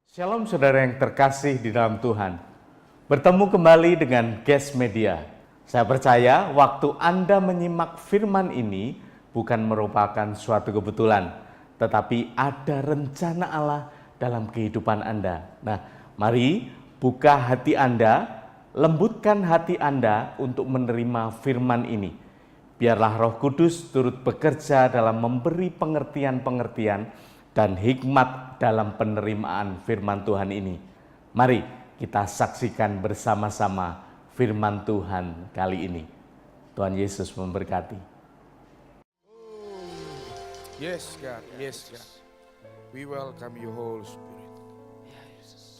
Shalom saudara yang terkasih di dalam Tuhan. Bertemu kembali dengan Guest Media. Saya percaya waktu Anda menyimak firman ini bukan merupakan suatu kebetulan, tetapi ada rencana Allah dalam kehidupan Anda. Nah, mari buka hati Anda, lembutkan hati Anda untuk menerima firman ini. Biarlah Roh Kudus turut bekerja dalam memberi pengertian-pengertian dan hikmat dalam penerimaan firman Tuhan ini. Mari kita saksikan bersama-sama firman Tuhan kali ini. Tuhan Yesus memberkati. Yes God, yes God. We welcome you Holy Spirit.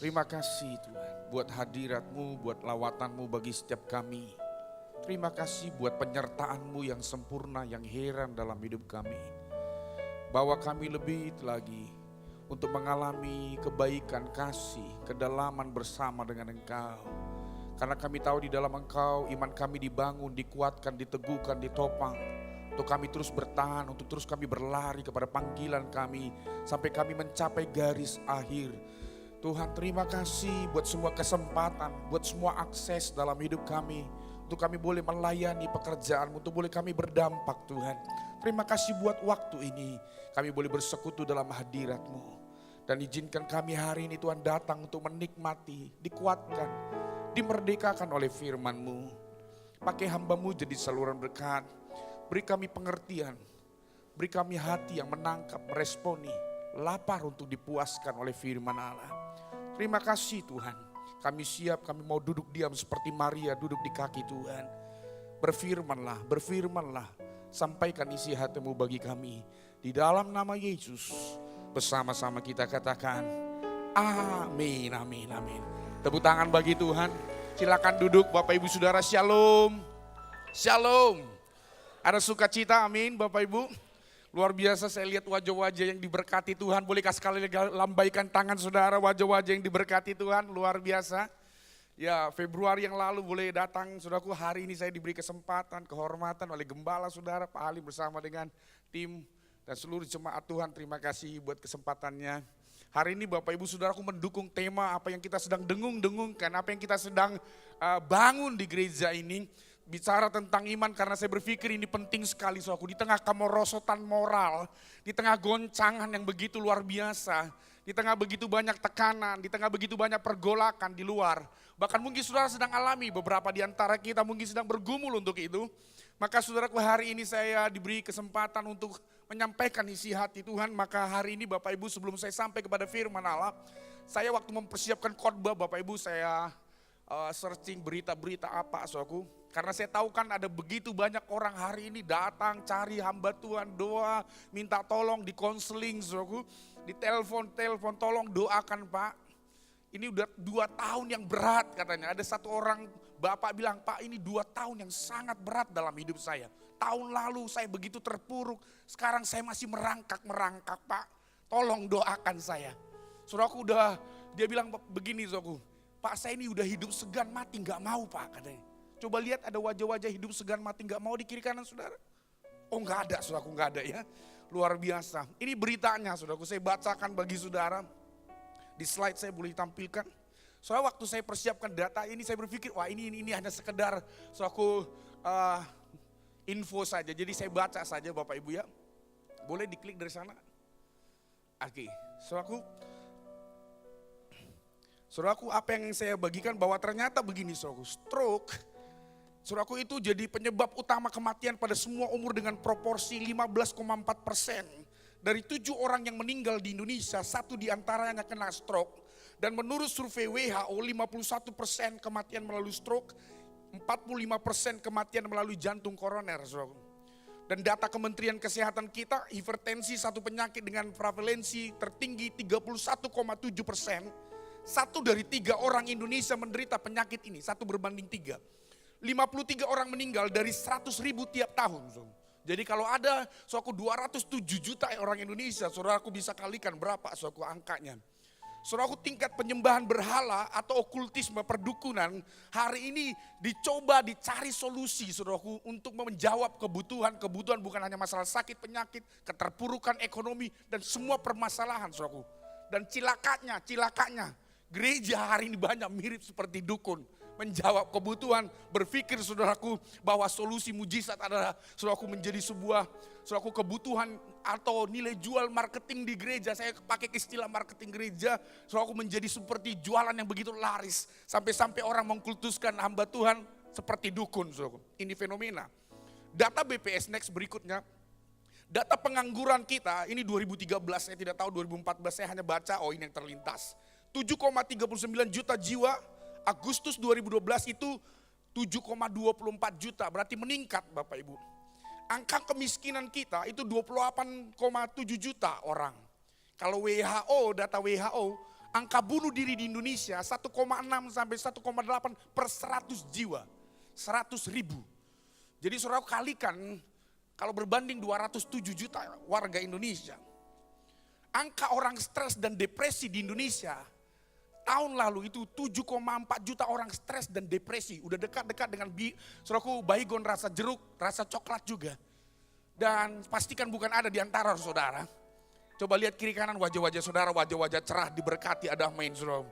Terima kasih Tuhan buat hadirat-Mu, buat lawatan-Mu bagi setiap kami. Terima kasih buat penyertaan-Mu yang sempurna, yang heran dalam hidup kami. Bawa kami lebih lagi untuk mengalami kebaikan, kasih, kedalaman bersama dengan Engkau. Karena kami tahu di dalam Engkau iman kami dibangun, dikuatkan, diteguhkan, ditopang. Untuk kami terus bertahan, untuk terus kami berlari kepada panggilan kami sampai kami mencapai garis akhir. Tuhan terima kasih buat semua kesempatan, buat semua akses dalam hidup kami. Untuk kami boleh melayani pekerjaan-Mu, untuk boleh kami berdampak Tuhan. Terima kasih buat waktu ini, kami boleh bersekutu dalam hadirat-Mu. Dan izinkan kami hari ini Tuhan datang untuk menikmati, dikuatkan, dimerdekakan oleh firman-Mu. Pakai hamba-Mu jadi saluran berkat, beri kami pengertian, beri kami hati yang menangkap, meresponi, lapar untuk dipuaskan oleh firman Allah. Terima kasih Tuhan, kami siap, kami mau duduk diam seperti Maria duduk di kaki Tuhan. Berfirmanlah, berfirmanlah. Sampaikan isi hati-Mu bagi kami. Di dalam nama Yesus, bersama-sama kita katakan, amin, amin, amin. Tepuk tangan bagi Tuhan. Silakan duduk Bapak Ibu Saudara, shalom. Shalom. Ada sukacita, amin Bapak Ibu. Luar biasa saya lihat wajah-wajah yang diberkati Tuhan. Bolehkah sekali lambaikan tangan saudara, wajah-wajah yang diberkati Tuhan, luar biasa. Ya, Februari yang lalu boleh datang, saudaraku, hari ini saya diberi kesempatan, kehormatan oleh gembala saudara, Pak Ali bersama dengan tim dan seluruh jemaat Tuhan. Terima kasih buat kesempatannya. Hari ini Bapak Ibu Saudaraku mendukung tema apa yang kita sedang dengung-dengungkan, apa yang kita sedang bangun di gereja ini. Bicara tentang iman karena saya berpikir ini penting sekali saudaraku. Di tengah kemerosotan moral, di tengah goncangan yang begitu luar biasa, di tengah begitu banyak tekanan, di tengah begitu banyak pergolakan di luar. Bahkan mungkin saudara sedang alami, beberapa di antara kita mungkin sedang bergumul untuk itu. Maka saudaraku hari ini saya diberi kesempatan untuk menyampaikan isi hati Tuhan. Maka hari ini Bapak Ibu sebelum saya sampai kepada firman Allah, saya waktu mempersiapkan khotbah Bapak Ibu saya searching berita-berita apa saudaraku. Karena saya tahu kan ada begitu banyak orang hari ini datang cari hamba Tuhan, doa, minta tolong di konseling saudaraku. Di telepon, tolong doakan Pak. Ini udah 2 tahun yang berat katanya. Ada satu orang bapak bilang, Pak ini 2 tahun yang sangat berat dalam hidup saya. Tahun lalu saya begitu terpuruk, sekarang saya masih merangkak Pak. Tolong doakan saya. Saudaraku dia bilang begini saudaraku, Pak saya ini udah hidup segan mati gak mau Pak katanya. Coba lihat ada wajah-wajah hidup segan mati gak mau di kiri kanan saudara. Oh gak ada saudaraku, gak ada ya. Luar biasa. Ini beritanya saudaraku, saya bacakan bagi saudara. Di slide saya boleh tampilkan. Soalnya waktu saya persiapkan data ini saya berpikir wah ini hanya sekedar saudaraku info saja. Jadi saya baca saja Bapak Ibu ya. Boleh diklik dari sana. Oke, saudaraku apa yang saya bagikan bahwa ternyata begini saudaraku. Stroke, saudaraku itu jadi penyebab utama kematian pada semua umur dengan proporsi 15,4%. Dari 7 orang yang meninggal di Indonesia, 1 diantaranya kena stroke. Dan menurut survei WHO, 51% kematian melalui stroke, 45% kematian melalui jantung koroner. Dan data Kementerian Kesehatan kita, hipertensi satu penyakit dengan prevalensi tertinggi 31,7%. 1 dari 3 orang Indonesia menderita penyakit ini, 1 berbanding 3. 53 orang meninggal dari 100.000 tiap tahun. Jadi kalau ada saudaraku 207 juta orang Indonesia, saudaraku bisa kalikan berapa saudaraku angkanya. Saudaraku tingkat penyembahan berhala atau okultisme perdukunan hari ini dicoba dicari solusi saudaraku untuk menjawab kebutuhan bukan hanya masalah sakit penyakit, keterpurukan ekonomi dan semua permasalahan saudaraku. Dan cilakanya, gereja hari ini banyak mirip seperti dukun. Menjawab kebutuhan, berpikir saudaraku bahwa solusi mujizat adalah saudaraku menjadi sebuah saudaraku kebutuhan atau nilai jual marketing di gereja. Saya pakai istilah marketing gereja, saudaraku menjadi seperti jualan yang begitu laris. Sampai-sampai orang mengkultuskan hamba Tuhan seperti dukun, saudaraku. Ini fenomena. Data BPS Next berikutnya, data pengangguran kita, ini 2013, saya tidak tahu 2014, saya hanya baca, ini yang terlintas. 7,39 juta jiwa, Agustus 2012 itu 7,24 juta, berarti meningkat Bapak Ibu. Angka kemiskinan kita itu 28,7 juta orang. Kalau WHO, data WHO, angka bunuh diri di Indonesia 1,6 sampai 1,8 per 100 jiwa. 100 ribu. Jadi saudara kalikan, kalau berbanding 207 juta warga Indonesia. Angka orang stres dan depresi di Indonesia tahun lalu itu 7,4 juta orang stres dan depresi. Udah dekat-dekat dengan saudaraku baygon rasa jeruk, rasa coklat juga. Dan pastikan bukan ada di antara saudara. Coba lihat kiri kanan wajah-wajah saudara, wajah-wajah cerah diberkati, ada amin saudara.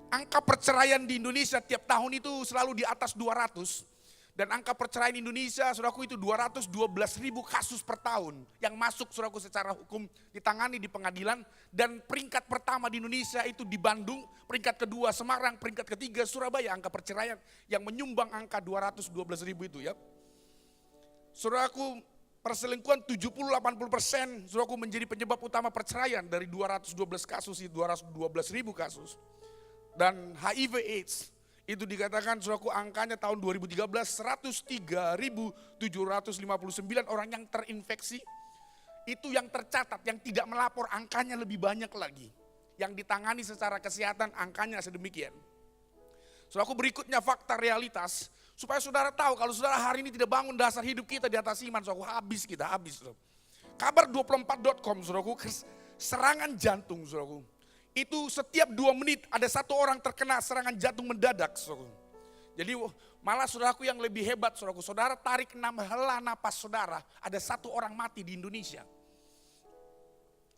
Angka perceraian di Indonesia tiap tahun itu selalu di atas 200. Dan angka perceraian Indonesia, saudaraku itu 212 ribu kasus per tahun. Yang masuk saudaraku secara hukum ditangani di pengadilan. Dan peringkat pertama di Indonesia itu di Bandung, peringkat kedua Semarang, peringkat ketiga Surabaya. Angka perceraian yang menyumbang angka 212 ribu itu ya. Saudaraku perselingkuhan 70-80%, saudaraku menjadi penyebab utama perceraian dari 212 kasus itu 212 ribu kasus. Dan HIV AIDS. Itu dikatakan saudaraku angkanya tahun 2013 103.759 orang yang terinfeksi. Itu yang tercatat, yang tidak melapor angkanya lebih banyak lagi. Yang ditangani secara kesehatan angkanya sedemikian. Saudaraku berikutnya fakta realitas. Supaya saudara tahu kalau saudara hari ini tidak bangun dasar hidup kita di atas iman, saudaraku habis kita, habis. Kabar 24.com saudaraku, serangan jantung saudaraku. Itu setiap 2 menit ada satu orang terkena serangan jantung mendadak. Saudaraku. Jadi malah saudaraku yang lebih hebat saudaraku. Saudara tarik hela napas saudara, ada satu orang mati di Indonesia.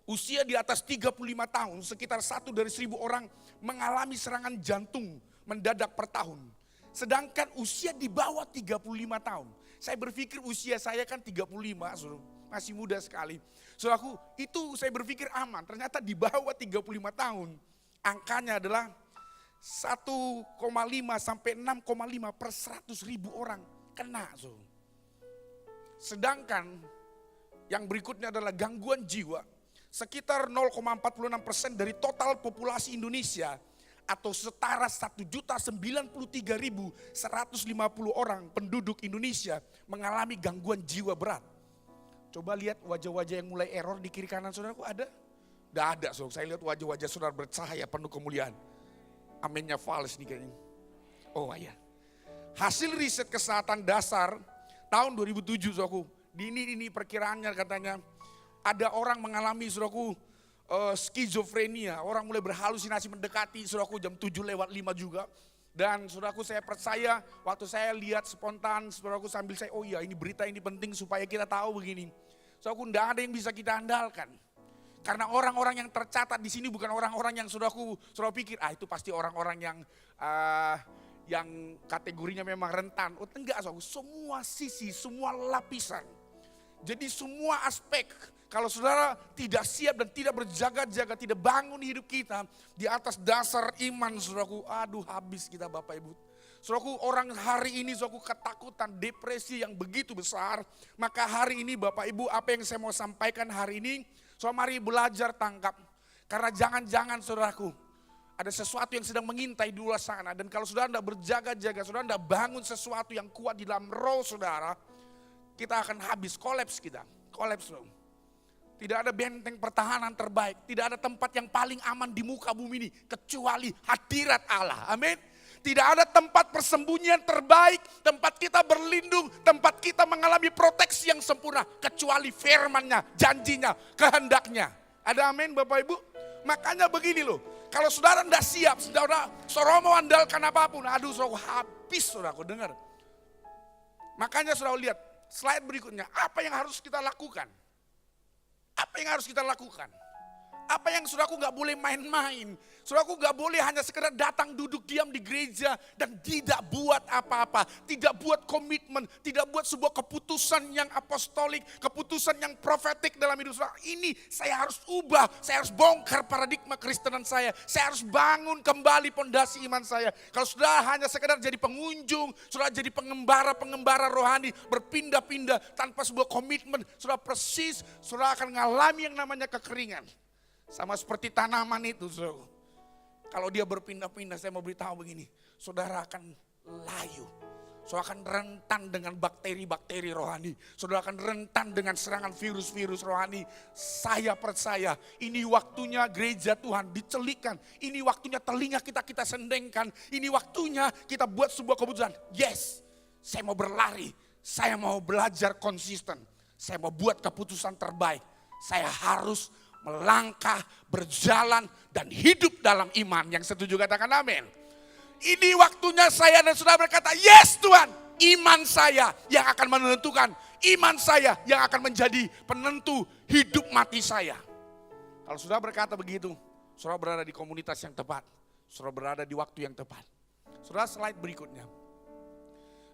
Usia di atas 35 tahun, sekitar 1 dari 1.000 orang mengalami serangan jantung mendadak per tahun. Sedangkan usia di bawah 35 tahun. Saya berpikir usia saya kan 35 saudara. Masih muda sekali. Saudaraku, itu saya berpikir aman. Ternyata di bawah 35 tahun, angkanya adalah 1,5 sampai 6,5 per 100 ribu orang kena. Saudara. Sedangkan yang berikutnya adalah gangguan jiwa. Sekitar 0,46% dari total populasi Indonesia atau setara 1.093.150 orang penduduk Indonesia mengalami gangguan jiwa berat. Coba lihat wajah-wajah yang mulai error di kiri kanan saudaraku ada? Tidak ada saudara, saya lihat wajah-wajah saudara bercahaya penuh kemuliaan. Aminnya fals nih kayaknya. Oh iya. Hasil riset kesehatan dasar tahun 2007 saudaraku. Ini perkiraannya katanya ada orang mengalami saudaraku skizofrenia. Orang mulai berhalusinasi mendekati saudaraku jam 7:05 juga. Dan saudaraku saya percaya waktu saya lihat spontan saudaraku sambil saya oh iya ini berita ini penting supaya kita tahu begini. Saudaraku tidak ada yang bisa kita andalkan. Karena orang-orang yang tercatat di sini bukan orang-orang yang saudara pikir itu pasti orang-orang yang kategorinya memang rentan. Oh enggak saudaraku, semua sisi, semua lapisan. Jadi semua aspek kalau saudara tidak siap dan tidak berjaga-jaga, tidak bangun hidup kita di atas dasar iman saudaraku, aduh habis kita Bapak Ibu. Saudaraku orang hari ini saudaraku ketakutan, depresi yang begitu besar. Maka hari ini Bapak Ibu apa yang saya mau sampaikan hari ini, saudara mari belajar tangkap. Karena jangan-jangan saudaraku ada sesuatu yang sedang mengintai di luar sana. Dan kalau saudara tidak berjaga-jaga, saudara tidak bangun sesuatu yang kuat di dalam roh saudara, kita akan habis, kolaps kita, kolaps saudara. Tidak ada benteng pertahanan terbaik. Tidak ada tempat yang paling aman di muka bumi ini. Kecuali hadirat Allah. Amin. Tidak ada tempat persembunyian terbaik. Tempat kita berlindung. Tempat kita mengalami proteksi yang sempurna. Kecuali firman-Nya, janjinya, kehendaknya. Ada amin Bapak Ibu? Makanya begini loh. Kalau saudara tidak siap, saudara mau andalkan apapun. Aduh saudara habis saudara, aku dengar. Makanya saudara lihat slide berikutnya. Apa yang harus kita lakukan? Apa yang harus kita lakukan? Apa yang saudaraku gak boleh main-main. Saudaraku gak boleh hanya sekedar datang duduk diam di gereja dan tidak buat apa-apa. Tidak buat komitmen, tidak buat sebuah keputusan yang apostolik, keputusan yang profetik dalam hidup saudara. Ini saya harus ubah, saya harus bongkar paradigma Kristenan saya harus bangun kembali pondasi iman saya. Kalau saudara hanya sekedar jadi pengunjung, saudara jadi pengembara rohani, berpindah-pindah tanpa sebuah komitmen, saudara persis, saudara akan mengalami yang namanya kekeringan. Sama seperti tanaman itu, saudara. Kalau dia berpindah-pindah, saya mau beritahu begini, saudara akan layu. Saudara akan rentan dengan bakteri-bakteri rohani. Saudara akan rentan dengan serangan virus-virus rohani. Saya percaya ini waktunya gereja Tuhan dicelikan. Ini waktunya telinga kita sendengkan. Ini waktunya kita buat sebuah keputusan. Yes, saya mau berlari. Saya mau belajar konsisten. Saya mau buat keputusan terbaik. Saya harus melangkah, berjalan, dan hidup dalam iman. Yang setuju katakan amin. Ini waktunya saya dan saudara berkata, yes Tuhan, iman saya yang akan menentukan. Iman saya yang akan menjadi penentu hidup mati saya. Kalau saudara berkata begitu, saudara berada di komunitas yang tepat. Saudara berada di waktu yang tepat. Saudara, slide berikutnya.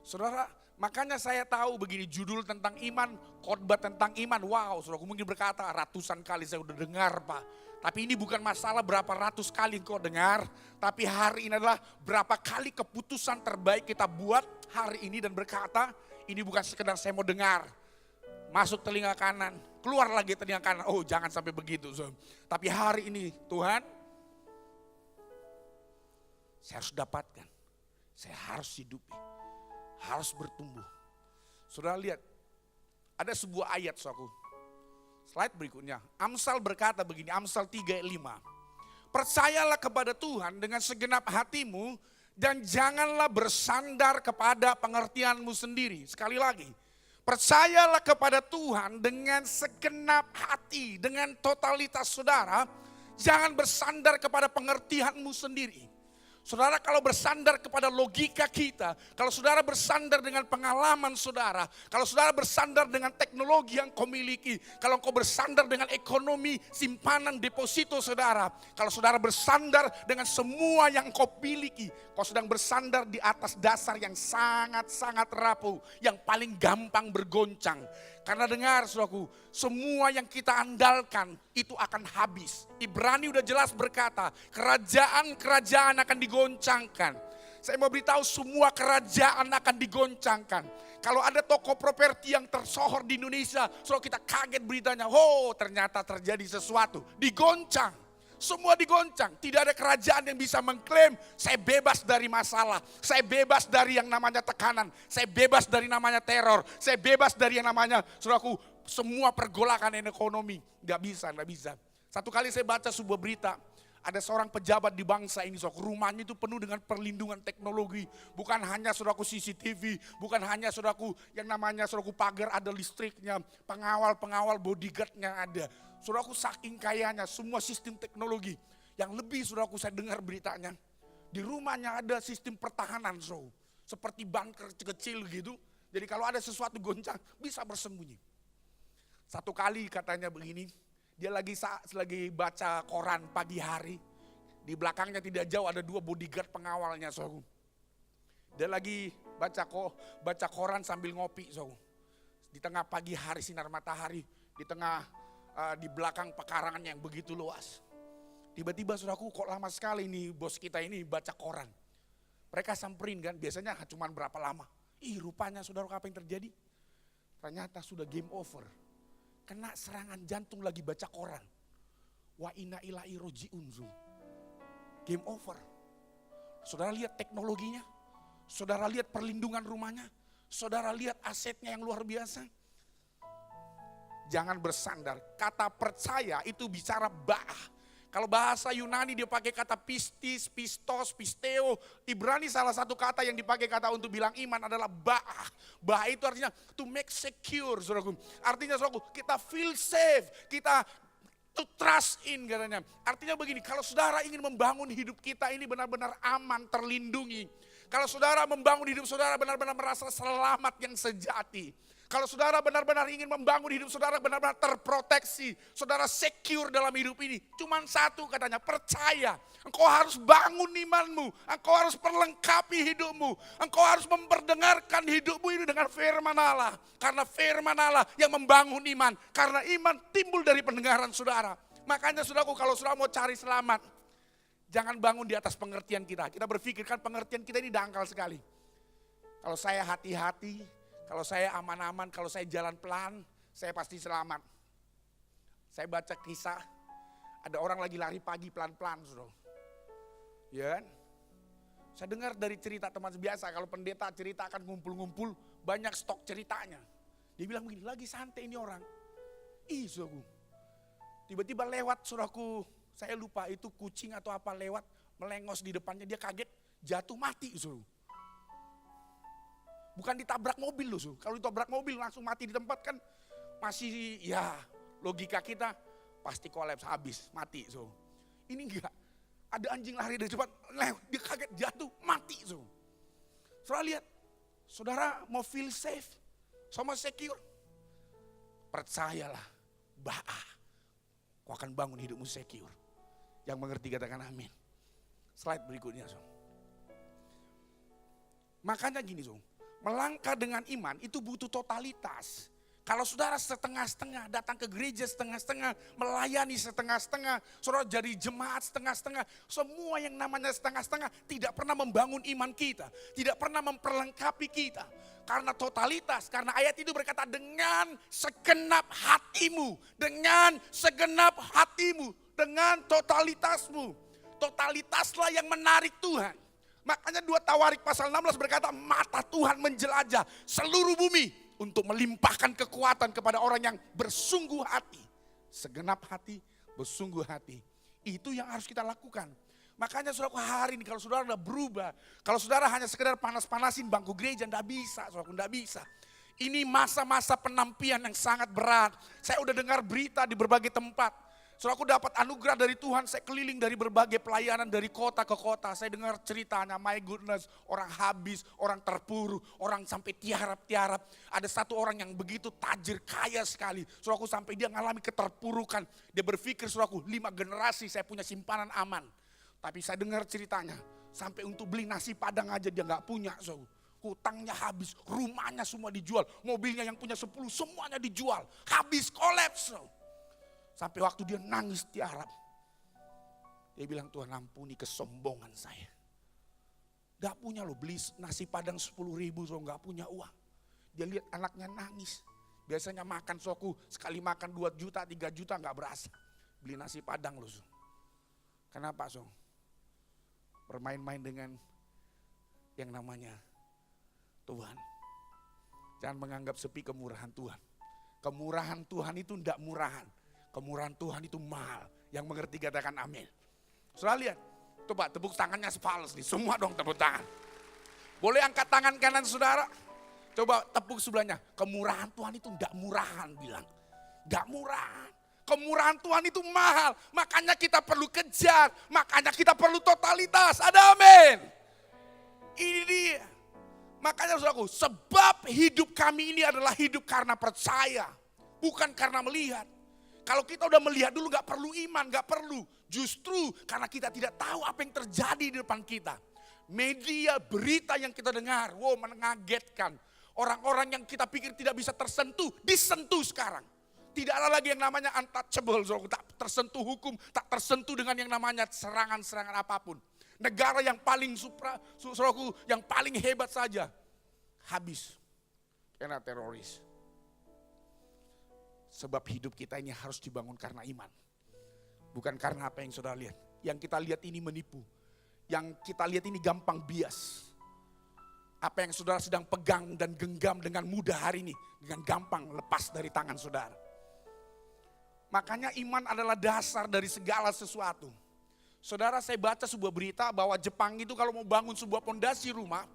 Saudara, makanya saya tahu begini, judul tentang iman, khotbah tentang iman. Wow, saudara mungkin berkata ratusan kali saya udah dengar Pak. Tapi ini bukan masalah berapa ratus kali kau dengar. Tapi hari ini adalah berapa kali keputusan terbaik kita buat hari ini dan berkata, ini bukan sekedar saya mau dengar. Masuk telinga kanan, keluar lagi telinga kanan. Oh jangan sampai begitu. Tapi hari ini Tuhan, saya harus dapatkan. Saya harus hidupi. Harus bertumbuh. Saudara lihat, ada sebuah ayat saudaraku. Slide berikutnya. Amsal berkata begini, Amsal 3:5. Percayalah kepada Tuhan dengan segenap hatimu dan janganlah bersandar kepada pengertianmu sendiri. Sekali lagi, percayalah kepada Tuhan dengan segenap hati, dengan totalitas saudara. Jangan bersandar kepada pengertianmu sendiri. Saudara, kalau bersandar kepada logika kita, kalau saudara bersandar dengan pengalaman saudara, kalau saudara bersandar dengan teknologi yang kau miliki, kalau kau bersandar dengan ekonomi simpanan deposito saudara, kalau saudara bersandar dengan semua yang kau miliki, kau sedang bersandar di atas dasar yang sangat-sangat rapuh, yang paling gampang bergoncang. Karena dengar saudaraku, semua yang kita andalkan itu akan habis. Ibrani udah jelas berkata, kerajaan-kerajaan akan digoncangkan. Saya mau beritahu semua kerajaan akan digoncangkan. Kalau ada toko properti yang tersohor di Indonesia, saudara kita kaget beritanya, oh ternyata terjadi sesuatu, digoncang. Semua digoncang, tidak ada kerajaan yang bisa mengklaim saya bebas dari masalah, saya bebas dari yang namanya tekanan, saya bebas dari namanya teror, saya bebas dari yang namanya, saudaraku, semua pergolakan ekonomi. Gak bisa. Satu kali saya baca sebuah berita, ada seorang pejabat di bangsa ini, saudaraku, rumahnya itu penuh dengan perlindungan teknologi. Bukan hanya saudaraku CCTV, bukan hanya saudaraku yang namanya saudaraku pagar ada listriknya, pengawal bodyguardnya ada. Saudaraku saking kayanya semua sistem teknologi. Yang lebih saudaraku saya dengar beritanya, di rumahnya ada sistem pertahanan seperti bunker kecil gitu. Jadi kalau ada sesuatu goncang bisa bersembunyi. Satu kali katanya begini, dia lagi baca koran pagi hari. Di belakangnya tidak jauh ada 2 bodyguard pengawalnya saudaraku. Dia lagi baca koran sambil ngopi saudaraku. Di tengah pagi hari sinar matahari, di belakang pekarangan yang begitu luas. Tiba-tiba saudaraku kok lama sekali nih bos kita ini baca koran. Mereka samperin kan, biasanya cuma berapa lama. Rupanya saudara apa yang terjadi? Ternyata sudah game over. Kena serangan jantung lagi baca koran. Wa inna ilahi roji'un. Game over. Saudara lihat teknologinya. Saudara lihat perlindungan rumahnya. Saudara lihat asetnya yang luar biasa. Jangan bersandar. Kata percaya itu bicara ba'ah. Kalau bahasa Yunani dia pakai kata pistis, pistos, pisteo. Ibrani salah satu kata yang dipakai kata untuk bilang iman adalah ba'ah. Ba'ah itu artinya to make secure, saudaraku. Artinya saudaraku, kita feel safe, kita to trust in katanya. Artinya begini, kalau saudara ingin membangun hidup kita ini benar-benar aman, terlindungi. Kalau saudara membangun hidup saudara benar-benar merasa selamat yang sejati. Kalau saudara benar-benar ingin membangun hidup saudara benar-benar terproteksi, saudara secure dalam hidup ini, cuman satu katanya, percaya. Engkau harus bangun imanmu, engkau harus perlengkapi hidupmu, engkau harus memperdengarkan hidupmu ini dengan firman Allah. Karena firman Allah yang membangun iman, karena iman timbul dari pendengaran saudara. Makanya saudaraku, kalau saudara mau cari selamat, jangan bangun di atas pengertian kita. Kita berpikirkan pengertian kita ini dangkal sekali. Kalau saya hati-hati, kalau saya aman-aman, kalau saya jalan pelan, saya pasti selamat. Saya baca kisah, ada orang lagi lari pagi pelan-pelan, saudara. Ya kan? Saya dengar dari cerita teman biasa, kalau pendeta cerita akan ngumpul-ngumpul, banyak stok ceritanya. Dia bilang begini, lagi santai ini orang. Saudaraku. Tiba-tiba lewat, saudaraku, saya lupa itu kucing atau apa lewat, melengos di depannya, dia kaget, jatuh mati, saudaraku. Bukan ditabrak mobil loh, kalau ditabrak mobil langsung mati di tempat kan masih ya logika kita pasti kolaps habis mati. Ini enggak, ada anjing lari dari depan, dia kaget jatuh mati. Saudara lihat, saudara mau feel safe sama secure, percayalah kau akan bangun hidupmu secure. Yang mengerti katakan amin. Slide berikutnya. Makanya gini, melangkah dengan iman itu butuh totalitas. Kalau saudara setengah-setengah, datang ke gereja setengah-setengah, melayani setengah-setengah, saudara jadi jemaat setengah-setengah, semua yang namanya setengah-setengah tidak pernah membangun iman kita, tidak pernah memperlengkapi kita. Karena totalitas, karena ayat itu berkata dengan segenap hatimu, dengan segenap hatimu, dengan totalitasmu. Totalitaslah yang menarik Tuhan. Makanya 2 Tawarik pasal 16 berkata mata Tuhan menjelajah seluruh bumi untuk melimpahkan kekuatan kepada orang yang bersungguh hati. Segenap hati, bersungguh hati. Itu yang harus kita lakukan. Makanya saudaraku hari ini kalau saudara udah berubah, kalau saudara hanya sekedar panas-panasin bangku gereja, enggak bisa, saudaraku enggak bisa. Ini masa-masa penampian yang sangat berat. Saya udah dengar berita di berbagai tempat. Saudaraku dapat anugerah dari Tuhan, saya keliling dari berbagai pelayanan dari kota ke kota. Saya dengar ceritanya, my goodness, orang habis, orang terpuruk, orang sampai tiarap-tiarap. Ada satu orang yang begitu tajir, kaya sekali. Saudaraku sampai dia mengalami keterpurukan. Dia berpikir, saudaraku 5 generasi saya punya simpanan aman. Tapi saya dengar ceritanya, sampai untuk beli nasi padang aja dia gak punya. Hutangnya habis, rumahnya semua dijual. Mobilnya yang punya 10 semuanya dijual. Habis, kolaps. Sampai waktu dia nangis tiarap. Dia bilang, Tuhan ampuni kesombongan saya. Gak punya loh, beli nasi padang 10.000 so gak punya uang. Dia lihat anaknya nangis. Biasanya makan soku sekali makan 2 juta, 3 juta gak berasa. Beli nasi padang loh. Kenapa so? Bermain-main dengan yang namanya Tuhan. Jangan menganggap sepi kemurahan Tuhan. Kemurahan Tuhan itu tidak murahan. Kemurahan Tuhan itu mahal. Yang mengerti katakan amin. Saudara lihat, coba tepuk tangannya sepals nih. Semua dong tepuk tangan. Boleh angkat tangan kanan saudara. Coba tepuk sebelahnya. Kemurahan Tuhan itu tidak murahan bilang. Tidak murahan. Kemurahan Tuhan itu mahal. Makanya kita perlu kejar. Makanya kita perlu totalitas. Ada amin. Ini dia. Makanya saudaraku, sebab hidup kami ini adalah hidup karena percaya. Bukan karena melihat. Kalau kita udah melihat dulu gak perlu iman, gak perlu. Justru karena kita tidak tahu apa yang terjadi di depan kita. Media, berita yang kita dengar, wow mengagetkan. Orang-orang yang kita pikir tidak bisa tersentuh, disentuh sekarang. Tidak ada lagi yang namanya untouchable, tak tersentuh hukum, tak tersentuh dengan yang namanya serangan-serangan apapun. Negara yang paling yang paling hebat saja, habis karena teroris. Sebab hidup kita ini harus dibangun karena iman. Bukan karena apa yang saudara lihat. Yang kita lihat ini menipu. Yang kita lihat ini gampang bias. Apa yang saudara sedang pegang dan genggam dengan mudah hari ini. Dengan gampang lepas dari tangan saudara. Makanya iman adalah dasar dari segala sesuatu. Saudara, saya baca sebuah berita bahwa Jepang itu kalau mau bangun sebuah pondasi rumah.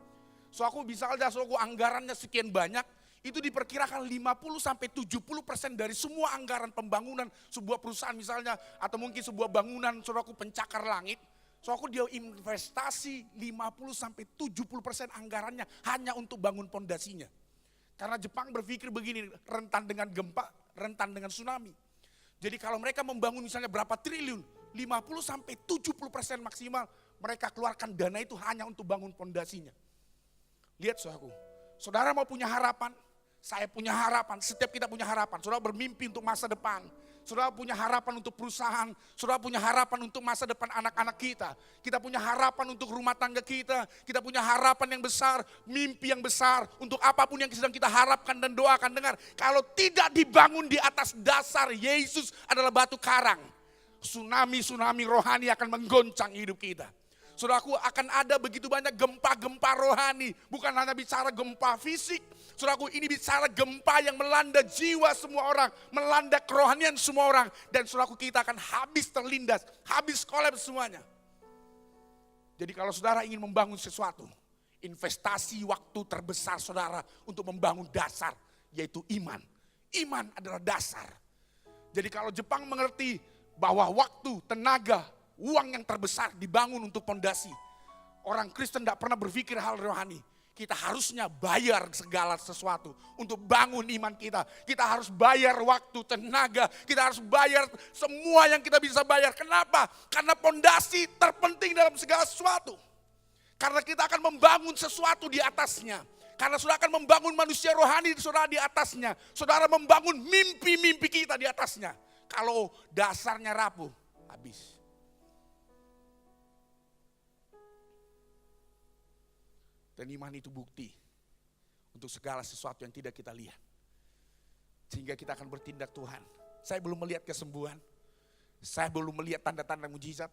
So aku bisa aja, anggarannya sekian banyak. Itu diperkirakan 50-70% dari semua anggaran pembangunan sebuah perusahaan misalnya. Atau mungkin sebuah bangunan, saudaraku pencakar langit. Saudaraku dia investasi 50-70% anggarannya hanya untuk bangun pondasinya. Karena Jepang berpikir begini, rentan dengan gempa, rentan dengan tsunami. Jadi kalau mereka membangun misalnya berapa triliun, 50-70% maksimal, mereka keluarkan dana itu hanya untuk bangun pondasinya. Lihat saudaraku, saudara mau punya harapan, saya punya harapan, setiap kita punya harapan. Saudara bermimpi untuk masa depan, saudara punya harapan untuk perusahaan, saudara punya harapan untuk masa depan anak-anak kita. Kita punya harapan untuk rumah tangga kita punya harapan yang besar, mimpi yang besar, untuk apapun yang sedang kita harapkan dan doakan. Dengar, kalau tidak dibangun di atas dasar Yesus adalah batu karang, tsunami rohani akan menggoncang hidup kita. Saudaraku, akan ada begitu banyak gempa-gempa rohani. Bukan hanya bicara gempa fisik. Saudaraku, ini bicara gempa yang melanda jiwa semua orang. Melanda kerohanian semua orang. Dan saudaraku, kita akan habis terlindas. Habis kolaps semuanya. Jadi kalau saudara ingin membangun sesuatu, investasi waktu terbesar saudara untuk membangun dasar, yaitu iman. Iman adalah dasar. Jadi kalau Jepang mengerti bahwa waktu, tenaga, uang yang terbesar dibangun untuk pondasi. Orang Kristen tidak pernah berpikir hal rohani. Kita harusnya bayar segala sesuatu untuk bangun iman kita. Kita harus bayar waktu, tenaga. Kita harus bayar semua yang kita bisa bayar. Kenapa? Karena pondasi terpenting dalam segala sesuatu. Karena kita akan membangun sesuatu di atasnya. Karena saudara akan membangun manusia rohani saudara di atasnya. Saudara membangun mimpi-mimpi kita di atasnya. Kalau dasarnya rapuh, habis. Dan iman itu bukti untuk segala sesuatu yang tidak kita lihat. Sehingga kita akan bertindak, Tuhan, saya belum melihat kesembuhan. Saya belum melihat tanda-tanda mujizat.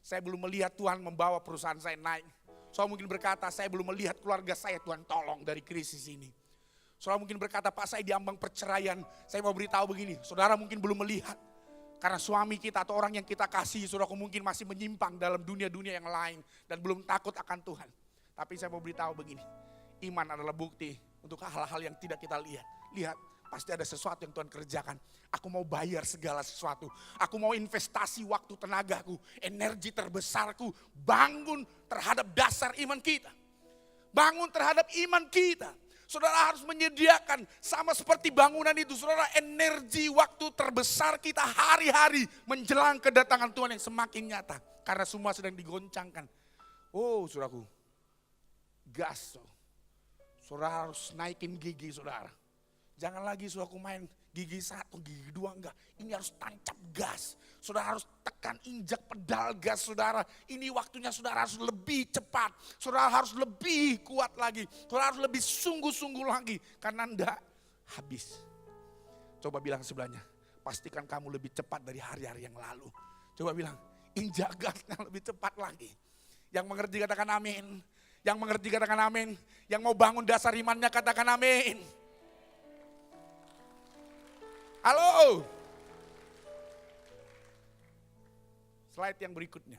Saya belum melihat Tuhan membawa perusahaan saya naik. Saudara mungkin berkata, saya belum melihat keluarga saya, Tuhan tolong dari krisis ini. Saudara mungkin berkata, Pak, saya diambang perceraian. Saya mau beritahu begini, saudara mungkin belum melihat. Karena suami kita atau orang yang kita kasih, saudara mungkin masih menyimpang dalam dunia-dunia yang lain. Dan belum takut akan Tuhan. Tapi saya mau beritahu begini, iman adalah bukti untuk hal-hal yang tidak kita lihat. Lihat, pasti ada sesuatu yang Tuhan kerjakan. Aku mau bayar segala sesuatu. Aku mau investasi waktu, tenagaku, energi terbesarku. Bangun terhadap dasar iman kita. Bangun terhadap iman kita. Saudara harus menyediakan sama seperti bangunan itu. Saudara, energi waktu terbesar kita hari-hari menjelang kedatangan Tuhan yang semakin nyata. Karena semua sedang digoncangkan. Oh, saudaraku. Gas, saudara harus naikin gigi saudara. Jangan lagi saudara main gigi 1, gigi 2, enggak. Ini harus tancap gas. Saudara harus tekan injak pedal gas saudara. Ini waktunya saudara harus lebih cepat. Saudara harus lebih kuat lagi. Saudara harus lebih sungguh-sungguh lagi. Karena enggak habis. Coba bilang sebelahnya, pastikan kamu lebih cepat dari hari-hari yang lalu. Coba bilang, injak gasnya lebih cepat lagi. Yang mengerti katakan amin. Yang mengerti katakan amin. Yang mau bangun dasar imannya katakan amin. Halo. Slide yang berikutnya.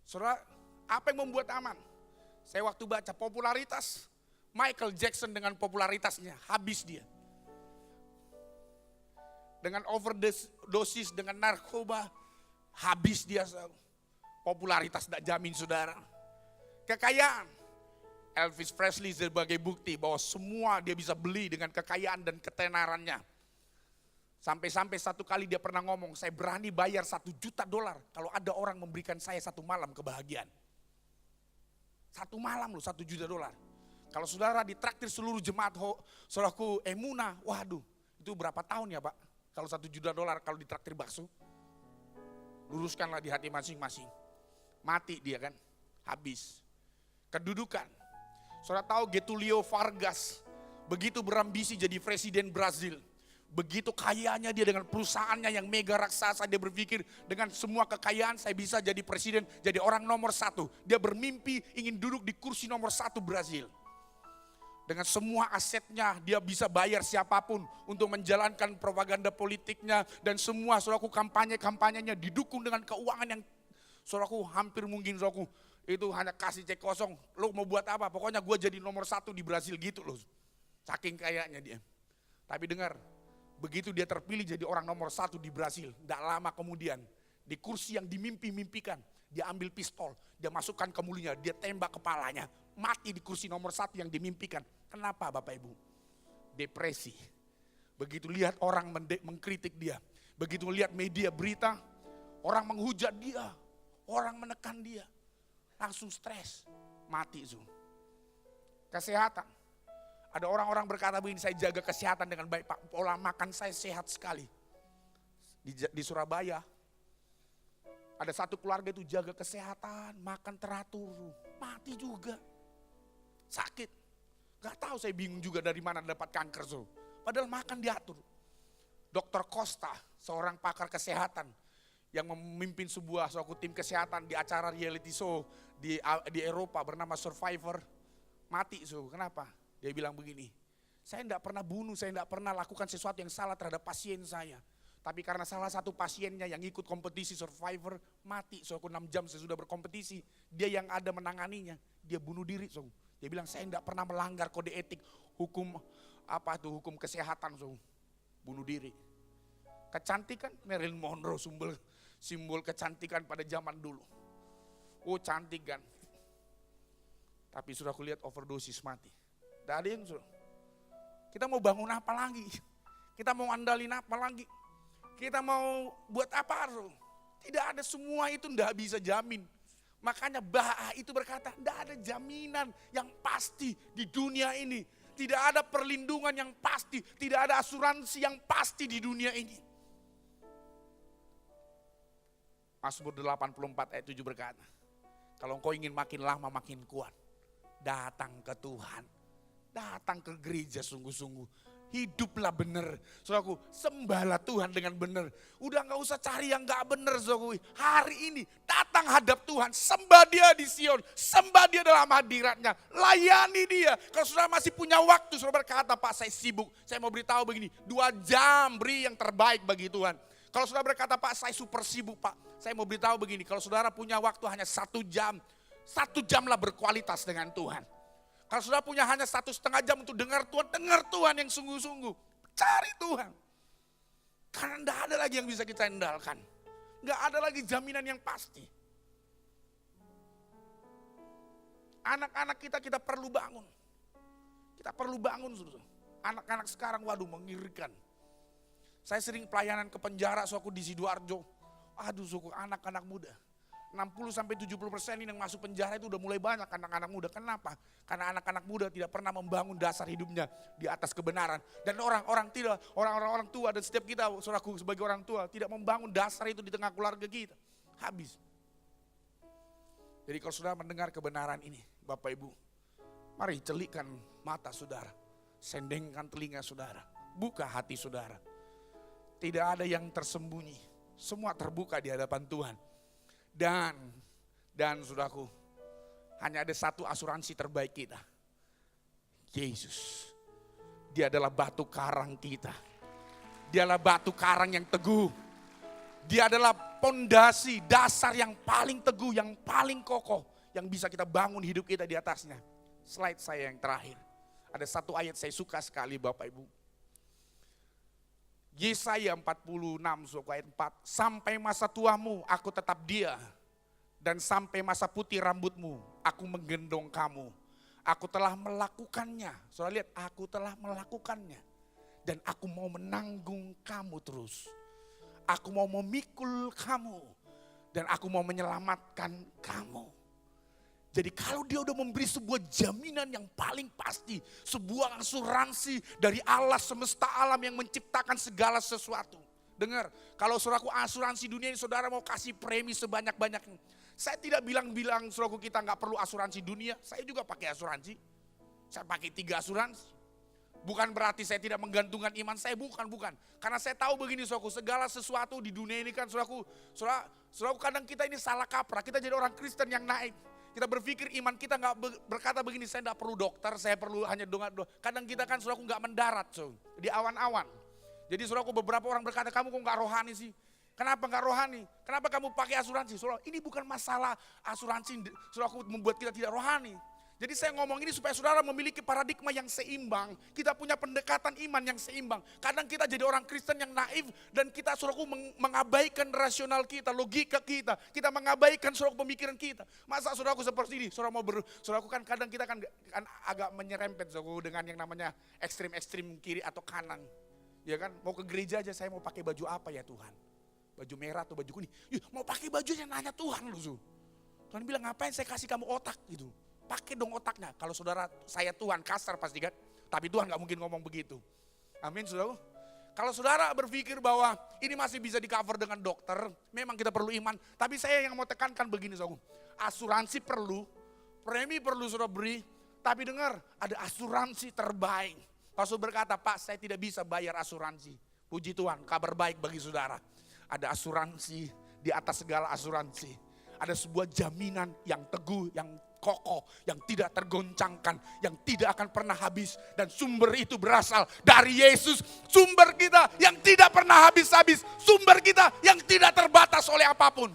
Saudara, apa yang membuat aman? Saya waktu baca popularitas, Michael Jackson dengan popularitasnya, habis dia. Dengan overdosis, dengan narkoba, habis dia. Popularitas tidak jamin saudara. Kekayaan. Elvis Presley sebagai bukti bahwa semua dia bisa beli dengan kekayaan dan ketenarannya. Sampai-sampai satu kali dia pernah ngomong, saya berani bayar $1 juta kalau ada orang memberikan saya 1 malam kebahagiaan. 1 malam loh, $1 juta. Kalau saudara ditraktir seluruh jemaat saudaraku Emuna, waduh itu berapa tahun ya Pak? Kalau $1 juta kalau ditraktir bakso. Luruskanlah di hati masing-masing. Mati dia kan, habis. Kedudukan. Saudara tahu Getulio Vargas begitu berambisi jadi presiden Brazil. Begitu kayanya dia dengan perusahaannya yang mega raksasa, dia berpikir dengan semua kekayaan saya bisa jadi presiden, jadi orang nomor 1. Dia bermimpi ingin duduk di kursi nomor 1 Brazil. Dengan semua asetnya dia bisa bayar siapapun untuk menjalankan propaganda politiknya. Dan semua saudaraku kampanye-kampanyenya didukung dengan keuangan yang saudaraku hampir mungkin saudaraku itu hanya kasih cek kosong. Lo mau buat apa? Pokoknya gue jadi nomor 1 di Brazil gitu loh. Saking kayaknya dia. Tapi dengar, begitu dia terpilih jadi orang nomor 1 di Brazil, tidak lama kemudian di kursi yang dimimpi-mimpikan, dia ambil pistol, dia masukkan ke mulutnya, dia tembak kepalanya, mati di kursi nomor 1 yang dimimpikan. Kenapa Bapak Ibu? Depresi. Begitu lihat orang mengkritik dia. Begitu lihat media berita, orang menghujat dia. Orang menekan dia. Langsung stres. Mati Zoom. Kesehatan. Ada orang-orang berkata begini, saya jaga kesehatan dengan baik Pak. Pola makan saya sehat sekali. Di Surabaya. Ada satu keluarga itu jaga kesehatan, makan teratur. Mati juga. Sakit. Gak tahu, saya bingung juga dari mana dapat kanker Zoom. Padahal makan diatur. Dr. Costa, seorang pakar kesehatan yang memimpin sebuah suatu tim kesehatan di acara reality show di Eropa bernama Survivor, mati. Kenapa? Dia bilang begini, saya tidak pernah bunuh, saya tidak pernah lakukan sesuatu yang salah terhadap pasien saya. Tapi karena salah satu pasiennya yang ikut kompetisi Survivor, mati. 6 jam sesudah berkompetisi, dia yang ada menanganinya, dia bunuh diri. Dia bilang, saya tidak pernah melanggar kode etik, hukum kesehatan, bunuh diri. Kecantikan, Marilyn Monroe, simbol kecantikan pada zaman dulu. Oh cantik kan. Tapi sudah aku lihat overdosis mati. Tidak ada yang suruh. Kita mau bangun apa lagi? Kita mau andalin apa lagi? Kita mau buat apa? Tidak ada, semua itu tidak bisa jamin. Makanya Baha itu berkata, tidak ada jaminan yang pasti di dunia ini. Tidak ada perlindungan yang pasti, tidak ada asuransi yang pasti di dunia ini. Mazmur 84 ayat 7 berkata, kalau engkau ingin makin lama makin kuat, datang ke Tuhan, datang ke gereja sungguh-sungguh. Hiduplah benar, saudaraku, sembahlah Tuhan dengan benar. Udah gak usah cari yang gak benar, saudaraku. Hari ini datang hadap Tuhan, sembah dia di Sion, sembah dia dalam hadiratnya, layani dia. Kalau saudara masih punya waktu, saudara berkata, Pak saya sibuk, saya mau beritahu begini, 2 jam beri yang terbaik bagi Tuhan. Kalau saudara berkata, Pak saya super sibuk Pak, saya mau beritahu begini, kalau saudara punya waktu hanya 1 jam, 1 jamlah berkualitas dengan Tuhan. Kalau saudara punya hanya 1,5 jam untuk dengar Tuhan yang sungguh-sungguh. Cari Tuhan. Karena tidak ada lagi yang bisa kita andalkan. Tidak ada lagi jaminan yang pasti. Anak-anak kita perlu bangun. Kita perlu bangun. Anak-anak sekarang waduh mengirikan. Saya sering pelayanan ke penjara suku di Sidoarjo. Aduh suku anak-anak muda. 60-70% ini yang masuk penjara itu udah mulai banyak anak-anak muda. Kenapa? Karena anak-anak muda tidak pernah membangun dasar hidupnya di atas kebenaran. Dan orang-orang tua dan setiap kita, saudaraku sebagai orang tua, tidak membangun dasar itu di tengah keluarga kita. Habis. Jadi kalau saudara mendengar kebenaran ini, Bapak Ibu, mari celikkan mata saudara, sendengkan telinga saudara, buka hati saudara. Tidak ada yang tersembunyi, semua terbuka di hadapan Tuhan. Dan saudaraku, hanya ada satu asuransi terbaik kita. Yesus. Dia adalah batu karang kita. Dia adalah batu karang yang teguh. Dia adalah pondasi, dasar yang paling teguh, yang paling kokoh. Yang bisa kita bangun hidup kita di atasnya. Slide saya yang terakhir. Ada satu ayat saya suka sekali Bapak Ibu. Yesaya 46 ayat 4, sampai masa tuamu aku tetap dia, dan sampai masa putih rambutmu aku menggendong kamu. Aku telah melakukannya, saudara lihat, aku telah melakukannya, dan aku mau menanggung kamu terus. Aku mau memikul kamu, dan aku mau menyelamatkan kamu. Jadi kalau dia udah memberi sebuah jaminan yang paling pasti, sebuah asuransi dari Allah semesta alam yang menciptakan segala sesuatu. Dengar, kalau saudaraku asuransi dunia ini saudara mau kasih premi sebanyak-banyaknya. Saya tidak bilang saudaraku kita gak perlu asuransi dunia, saya juga pakai asuransi. Saya pakai 3 asuransi. Bukan berarti saya tidak menggantungkan iman saya, bukan. Karena saya tahu begini saudaraku, segala sesuatu di dunia ini kan saudaraku kadang kita ini salah kaprah, kita jadi orang Kristen yang naik. Kita berpikir iman kita nggak berkata begini, saya nggak perlu dokter, saya perlu hanya doa. Kadang kita kan saudaraku nggak mendarat di awan-awan. Jadi saudaraku beberapa orang berkata, kamu kok nggak rohani sih? Kenapa nggak rohani? Kenapa kamu pakai asuransi? Saudara, ini bukan masalah asuransi saudaraku membuat kita tidak rohani. Jadi saya ngomong ini supaya saudara memiliki paradigma yang seimbang. Kita punya pendekatan iman yang seimbang. Kadang kita jadi orang Kristen yang naif dan kita saudaraku mengabaikan rasional kita, logika kita. Kita mengabaikan saudaraku pemikiran kita. Masa saudaraku seperti ini? Saudaraku kan kadang kita kan agak menyerempet saudaraku dengan yang namanya ekstrim-ekstrim kiri atau kanan. Ya kan, mau ke gereja aja saya mau pakai baju apa ya Tuhan? Baju merah atau baju kuning? Mau pakai bajunya nanya Tuhan loh. Tuhan bilang ngapain saya kasih kamu otak gitu. Pakai dong otaknya. Kalau saudara saya Tuhan kasar pasti kan. Tapi Tuhan gak mungkin ngomong begitu. Amin saudara. Kalau saudara berpikir bahwa ini masih bisa di cover dengan dokter. Memang kita perlu iman. Tapi saya yang mau tekankan begini saudara. Asuransi perlu. Premi perlu saudara beri. Tapi dengar ada asuransi terbaik. Pastor berkata Pak saya tidak bisa bayar asuransi. Puji Tuhan kabar baik bagi saudara. Ada asuransi di atas segala asuransi. Ada sebuah jaminan yang teguh, yang kokoh, yang tidak tergoncangkan, yang tidak akan pernah habis. Dan sumber itu berasal dari Yesus. Sumber kita yang tidak pernah habis-habis. Sumber kita yang tidak terbatas oleh apapun.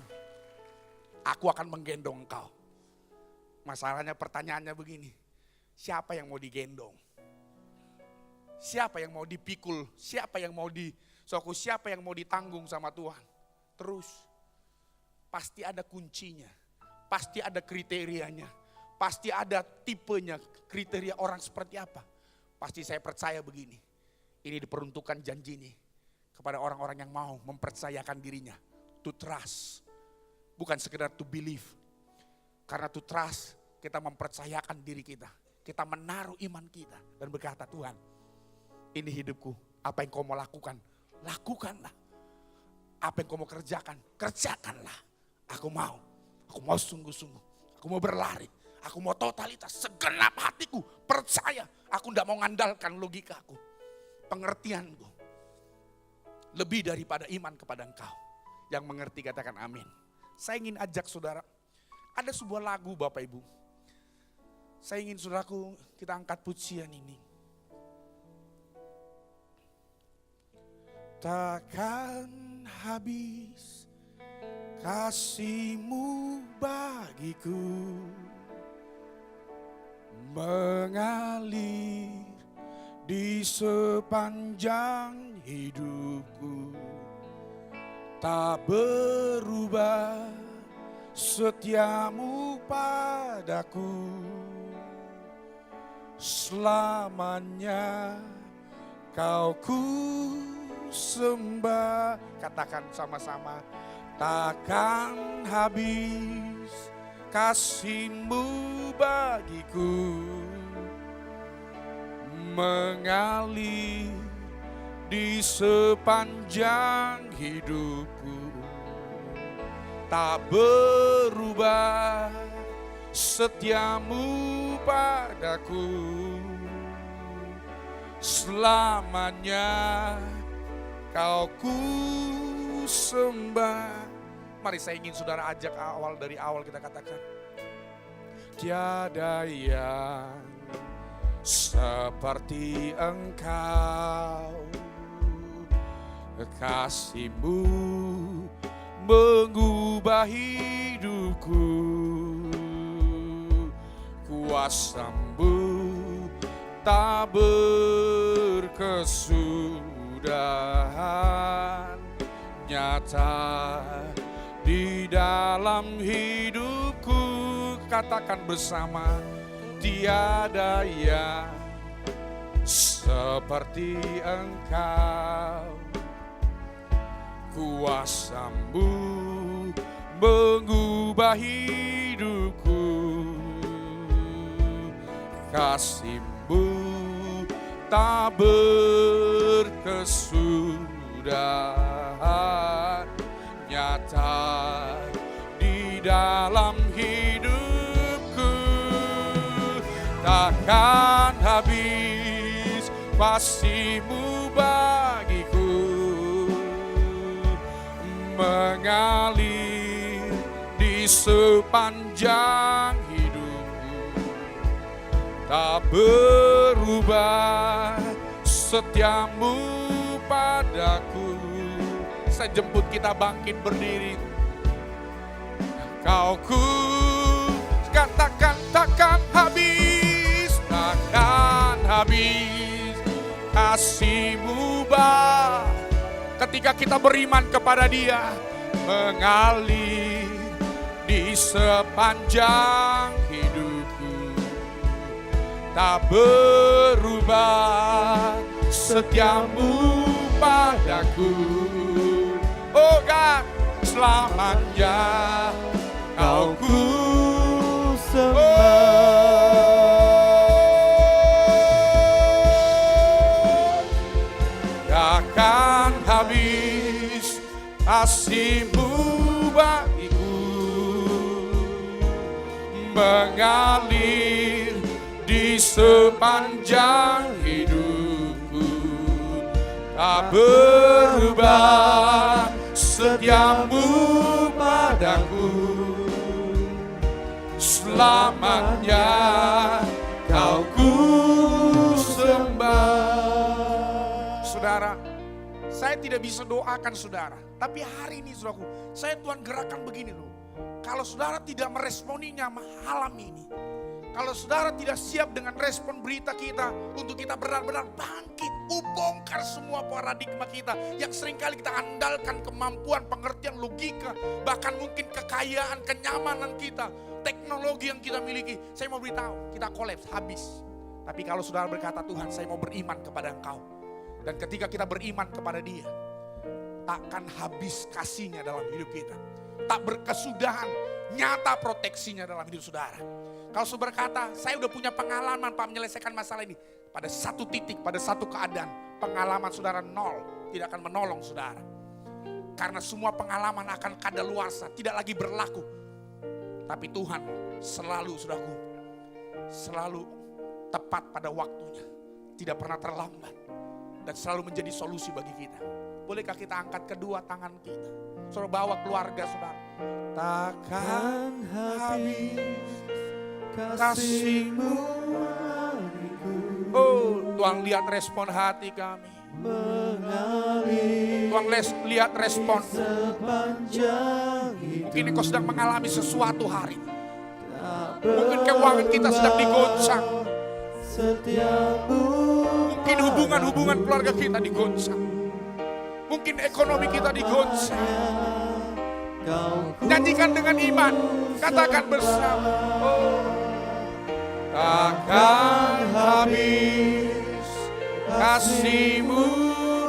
Aku akan menggendong engkau. Masalahnya pertanyaannya begini. Siapa yang mau digendong? Siapa yang mau dipikul? Siapa yang mau siapa yang mau ditanggung sama Tuhan? Terus. Pasti ada kuncinya. Pasti ada kriterianya. Pasti ada tipenya, kriteria orang seperti apa. Pasti saya percaya begini. Ini diperuntukkan janji ini kepada orang-orang yang mau mempercayakan dirinya. To trust. Bukan sekedar to believe. Karena to trust kita mempercayakan diri kita. Kita menaruh iman kita dan berkata Tuhan ini hidupku. Apa yang kau mau lakukan? Lakukanlah. Apa yang kau mau kerjakan? Kerjakanlah. Aku mau sungguh-sungguh. Aku mau berlari. Aku mau totalitas, segenap hatiku. Percaya, aku tidak mau mengandalkan logikaku. Pengertianku. Lebih daripada iman kepada engkau. Yang mengerti katakan amin. Saya ingin ajak saudara. Ada sebuah lagu Bapak Ibu. Saya ingin saudaraku kita angkat pujian ini. Takkan habis kasih-Mu bagiku mengalir di sepanjang hidupku, tak berubah setia-Mu padaku selamanya. Kau ku sembah, katakan sama-sama. Takkan habis kasih-Mu bagiku mengalir di sepanjang hidupku, tak berubah setia-Mu padaku selamanya. Kau ku sembah. Mari saya ingin saudara ajak dari awal kita katakan. Tiada yang seperti Engkau, kasih-Mu mengubah hidupku, kuasa-Mu tak berkesudahan, nyata di dalam hidupku. Katakan bersama, tiada yang seperti Engkau, kuasa-Mu mengubah hidupku, kasih-Mu tak berkesudahan, nyata di dalam hidupku. Takkan habis kasih-Mu bagiku mengalir di sepanjang hidupku, tak berubah setia-Mu padaku. Saya jemput kita bangkit berdiri. Kau ku katakan takkan habis kasih-Mu ketika kita beriman kepada Dia, mengalir di sepanjang hidupku. Tak berubah setia-Mu padaku. Oh God, selamanya Kau ku sembah. Takkan habis kasih-Mu bagiku, mengalir di sepanjang hidupku. Tak berubah setia-Mu padaku, selamanya Kau ku sembah. Saudara, saya tidak bisa doakan saudara, tapi hari ini saudaraku, saya Tuhan gerakan begini loh. Kalau saudara tidak meresponinya malam ini, kalau saudara tidak siap dengan respon berita kita untuk kita benar-benar bangkit, bongkar semua paradigma kita yang seringkali kita andalkan kemampuan, pengertian, logika, bahkan mungkin kekayaan, kenyamanan kita, teknologi yang kita miliki. Saya mau beritahu, kita kolaps, habis. Tapi kalau saudara berkata, Tuhan saya mau beriman kepada Engkau. Dan ketika kita beriman kepada Dia, takkan habis kasih-Nya dalam hidup kita. Tak berkesudahan, nyata proteksinya dalam hidup saudara. Kalau saudara berkata, saya udah punya pengalaman Pak menyelesaikan masalah ini. Pada satu titik, pada satu keadaan, pengalaman saudara nol, tidak akan menolong saudara. Karena semua pengalaman akan kadaluarsa, tidak lagi berlaku. Tapi Tuhan selalu, saudaraku, selalu tepat pada waktunya. Tidak pernah terlambat. Dan selalu menjadi solusi bagi kita. Bolehkah kita angkat kedua tangan kita? Saudara bawa keluarga saudara. Takkan habis kasih-Mu. Oh, Tuhan lihat respon hati kami. Tuhan lihat respon. Mungkin engkau sedang mengalami sesuatu hari. Mungkin keuangan kita sedang digoncang. Mungkin hubungan-hubungan keluarga kita digoncang. Mungkin ekonomi kita digoncang. Nyanyikan dengan iman. Katakan bersama. Oh, takkan habis kasih-Mu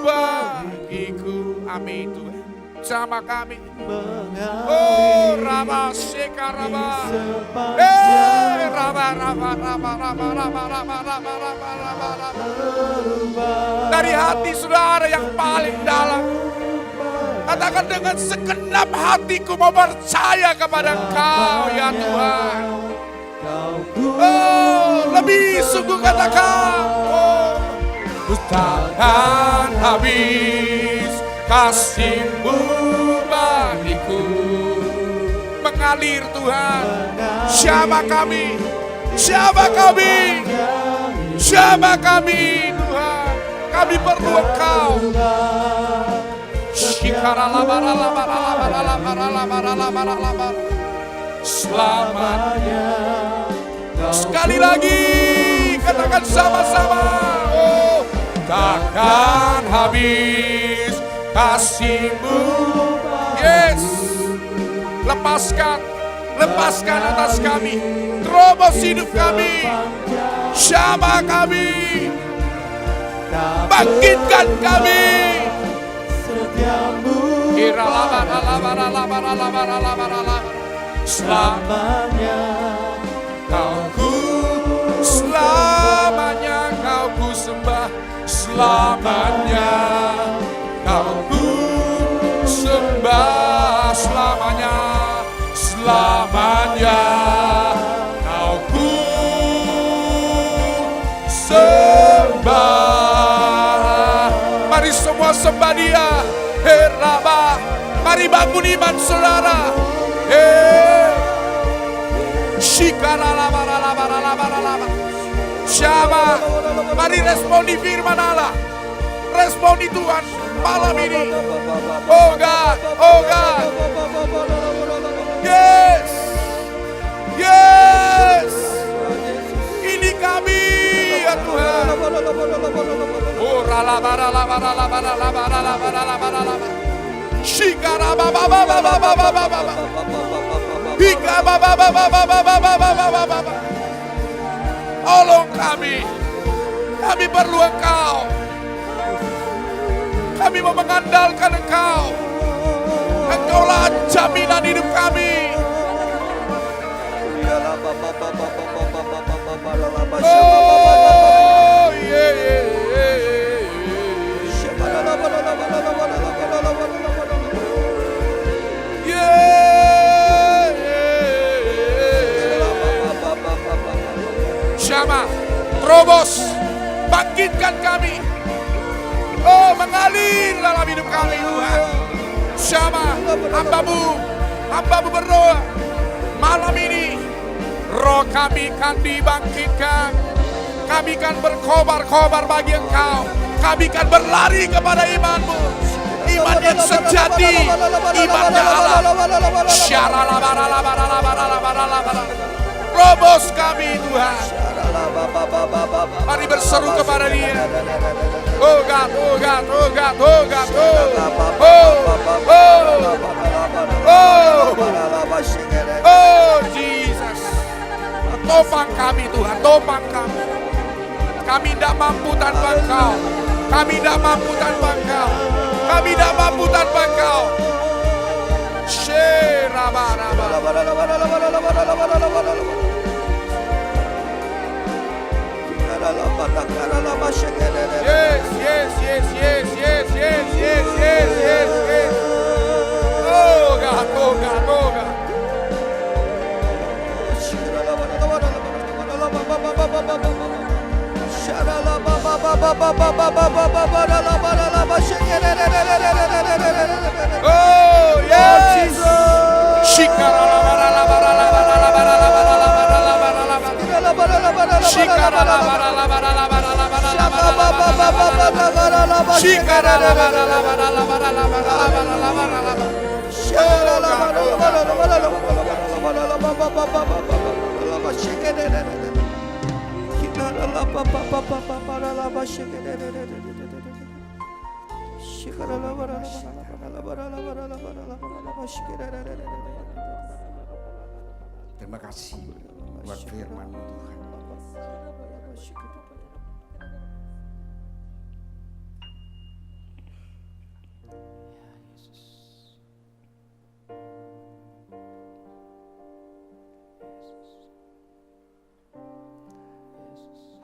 bagiku. Amin Tuhan. Sama kami. Oh, Rama Sekaraba. Rama. Dari hati saudara yang paling dalam, katakan dengan segenap hatiku mau percaya kepada Engkau ya Tuhan. Oh, lebih sungguh katakan. Oh, takkan habis kasih-Mu bagiku. Mengalir Tuhan. Siapa kami? Siapa kami? Siapa kami Tuhan? Kami perlu Engkau. Selamanya. Sekali lagi katakan sama-sama. Oh, takkan habis kasih-Mu. Yes. Lepaskan atas kami. Terobos hidup kami. Syama kami. Bangkitkan kami. Selamanya Kau ku sembah. Selamanya Kau ku sembah. Selamanya Kau ku sembah. Mari semua sembah Dia. Raba. Mari bangun iman saudara. Siapa? Mari responi firman Allah. Responi Tuhan malam ini. Oh God, oh God. Yes. Yes. Ini kami ya Tuhan. Oh Oh, rala-bara-la-bara-la-bara-la-bara-la-bara-la-bara-la-bara. Shikara-ba-ba-ba-ba-ba-ba-ba-ba-ba-ba. Hika-ba-ba-ba-ba-ba-ba-ba-ba-ba-ba. Tolong kami perlu Engkau. Kami mau mengandalkan Engkau. Engkaulah jaminan hidup kami. Oh, yeah, yeah, Syama, terobos, bangkitkan kami. Oh, mengalir dalam hidup kami Tuhan. Syama, hambamu berdoa. Malam ini, roh kami kan dibangkitkan. Kami kan berkobar-kobar bagi Engkau. Kami kan berlari kepada iman-Mu. Iman yang sejati, imannya Allah. Syaralabaralabaralabaralabaralabaralabar. Robos kami Tuhan. Mari berseru kepada Dia. Oh God, oh God, oh God, oh God, oh Jesus. Topang kami Tuhan, topang kami. Kami tidak mampu tanpa Engkau. Kami tidak mampu tanpa Engkau. Kami tidak mampu tanpa Engkau. Yes, yes, yes, yes, yes, yes, yes, yes, yes, yes. Oh God, oh God, oh God. Oh yes. Terima kasih buat firman-Mu Tuhan.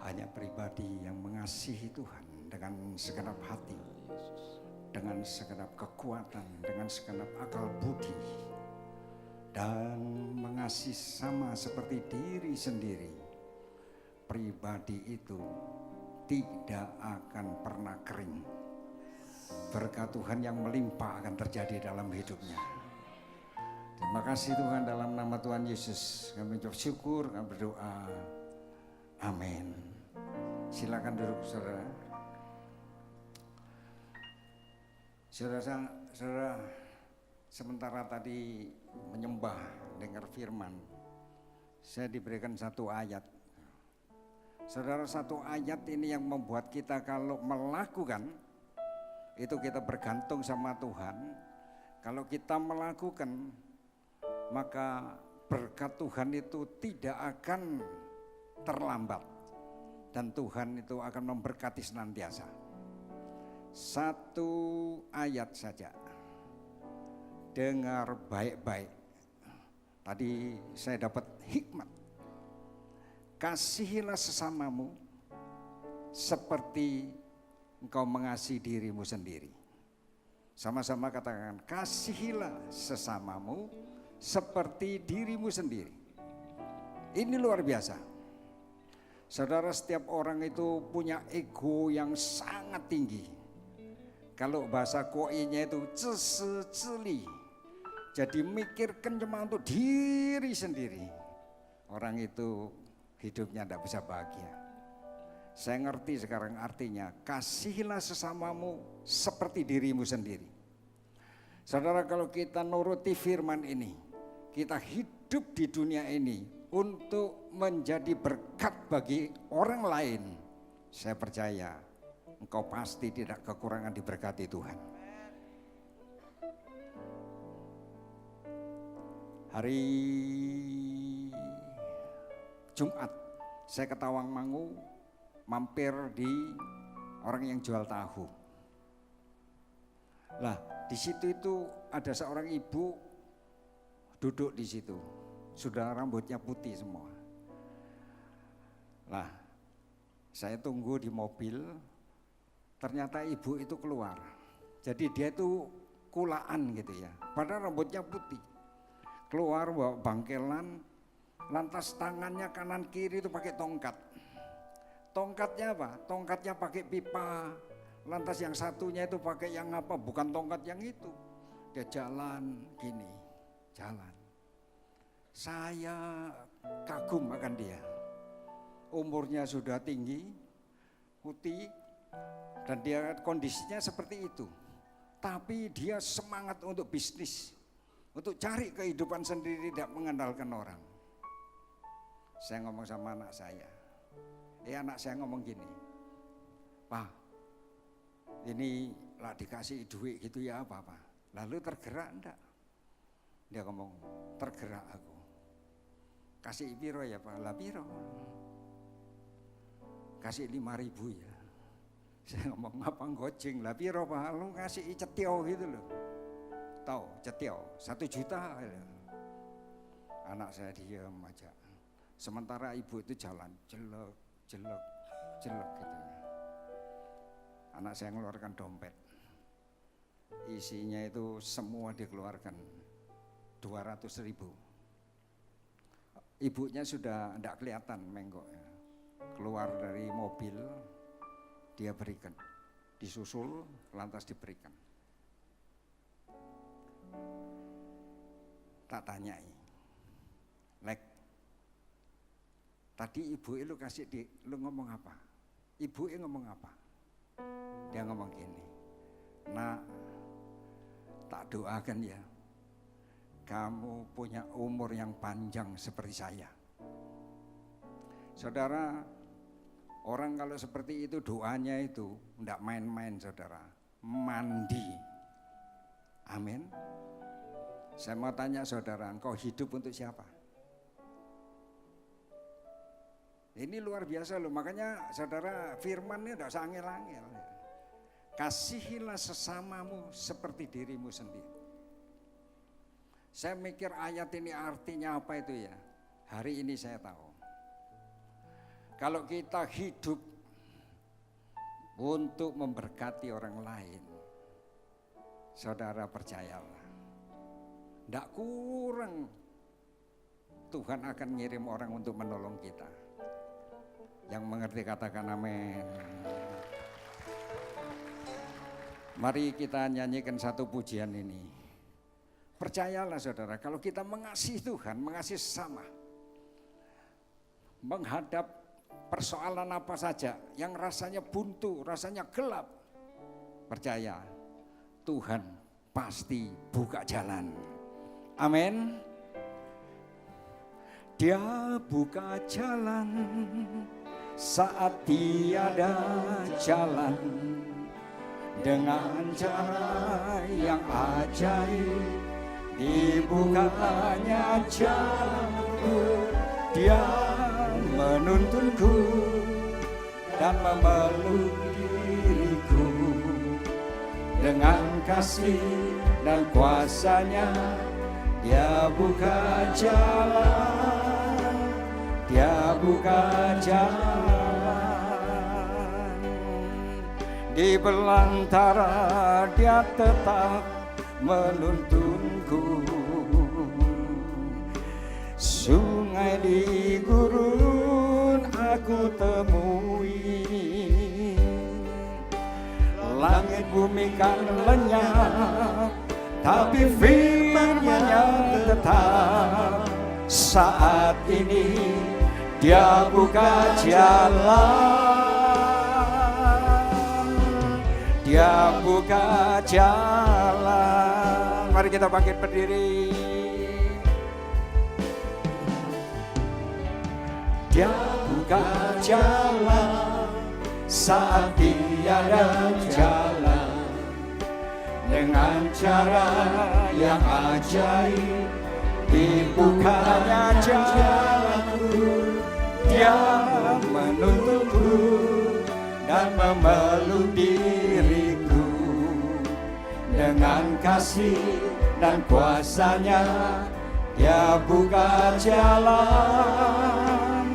Hanya pribadi yang mengasihi Tuhan dengan segenap hati, dengan segenap kekuatan, dengan segenap akal budi, dan mengasihi sama seperti diri sendiri, pribadi itu tidak akan pernah kering. Berkat Tuhan yang melimpah akan terjadi dalam hidupnya. Terima kasih Tuhan, dalam nama Tuhan Yesus kami ucap syukur, kami berdoa. Amin. Silakan duduk saudara. Saudara, sementara tadi menyembah, dengar firman, saya diberikan satu ayat. Saudara, satu ayat ini yang membuat kita kalau melakukan, itu kita bergantung sama Tuhan. Kalau kita melakukan, maka berkat Tuhan itu tidak akan terlambat. Dan Tuhan itu akan memberkati senantiasa. Satu ayat saja. Dengar baik-baik. Tadi saya dapat hikmat. Kasihilah sesamamu seperti engkau mengasihi dirimu sendiri. Sama-sama katakan, kasihilah sesamamu seperti dirimu sendiri. Ini luar biasa. Saudara, setiap orang itu punya ego yang sangat tinggi. Kalau bahasa koinya itu celi. Jadi mikirkan cuma untuk diri sendiri. Orang itu hidupnya tidak bisa bahagia. Saya ngerti sekarang artinya, kasihilah sesamamu seperti dirimu sendiri. Saudara, kalau kita nuruti firman ini, kita hidup di dunia ini untuk menjadi berkat bagi orang lain. Saya percaya engkau pasti tidak kekurangan diberkati Tuhan. Hari Jumat saya ke Tawangmangu, mampir di orang yang jual tahu. Lah, di situ itu ada seorang ibu duduk di situ. Sudah rambutnya putih semua. Lah, saya tunggu di mobil, ternyata ibu itu keluar. Jadi dia itu kulaan gitu ya, padahal rambutnya putih. Keluar bawa bangkelan, lantas tangannya kanan kiri itu pakai tongkat. Tongkatnya apa? Tongkatnya pakai pipa. Lantas yang satunya itu pakai yang apa? Bukan tongkat yang itu. Dia jalan gini, jalan. Saya kagum akan dia. Umurnya sudah tinggi, putih, dan dia kondisinya seperti itu. Tapi dia semangat untuk bisnis, untuk cari kehidupan sendiri, tidak mengandalkan orang. Saya ngomong sama anak saya, anak saya ngomong gini, Pak, ini lah dikasih duit gitu ya apa? Lalu tergerak enggak? Dia ngomong, tergerak aku. Kasih piro ya Pak? Lah piro? Kasih 5.000 ya. Saya ngomong apa goceng? Lah piro Pak? Lu ngasih cetio gitu loh. Tahu cetio 1 juta. Anak saya diam aja. Sementara ibu itu jalan jelek gitu ya. Anak saya mengeluarkan dompet. Isinya itu semua dikeluarkan 200.000. Ibunya sudah tidak kelihatan menggok ya. Keluar dari mobil, dia berikan, disusul, lantas diberikan. Tak tanyai, Lek, tadi ibu lu kasih lu ngomong apa? Ibu ngomong apa? Dia ngomong gini, Nak, tak doakan ya, kamu punya umur yang panjang seperti saya. Saudara, orang kalau seperti itu doanya itu enggak main-main saudara, mandi. Amin. Saya mau tanya saudara, engkau hidup untuk siapa? Ini luar biasa loh, makanya saudara firman-nya enggak usah angel-angel. Kasihilah sesamamu seperti dirimu sendiri. Saya mikir ayat ini artinya apa itu ya? Hari ini saya tahu. Kalau kita hidup untuk memberkati orang lain, saudara percayalah, tidak kurang Tuhan akan ngirim orang untuk menolong kita. Yang mengerti katakan amin. Mari kita nyanyikan satu pujian ini. Percayalah saudara, kalau kita mengasihi Tuhan, mengasihi sesama, menghadap persoalan apa saja yang rasanya buntu, rasanya gelap, percaya Tuhan pasti buka jalan. Amin. Dia buka jalan saat tiada jalan, dengan cara yang ajaib dibukanya jalan. Dia menuntunku dan memeluk diriku, dengan kasih dan kuasanya dia buka jalan, dia buka jalan. Di belantara dia tetap menuntunku, sungai di gurun aku temui, langit bumi kan lenyap, tapi firman-Nya tetap. Saat ini dia buka jalan, dia buka jalan. Mari kita bangkit berdiri. Dia buka jalan saat tiada jalan. Dengan cara yang ajaib dibukanya jalanku, Dia menuntunku dan memeluk diriku. Dengan kasih dan kuasa-Nya Dia buka jalan,